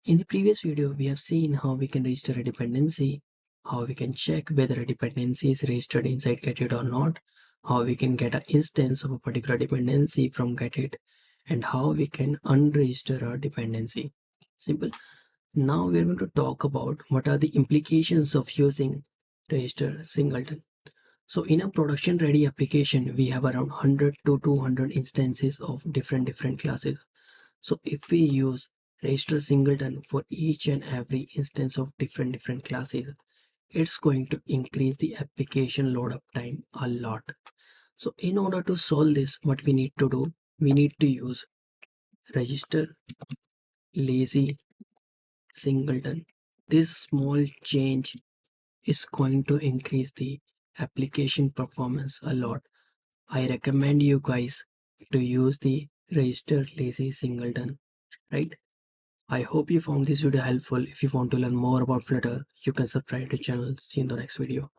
In the previous video, we have seen how we can register a dependency, how we can check whether a dependency is registered inside getIt or not, how we can get an instance of a particular dependency from getIt, and how we can unregister a dependency. Simple. Now we're going to talk about what are the implications of using register singleton. So in a production ready application, we have around 100 to 200 instances of different classes. So if we use register singleton for each and every instance of different classes, it's going to increase the application load up time a lot. So in order to solve this, what we need to do, we need to use register lazy singleton. This small change is going to increase the application performance a lot. I recommend you guys to use the register lazy singleton, right? I hope you found this video helpful. If you want to learn more about Flutter, you can subscribe to the channel. See you in the next video.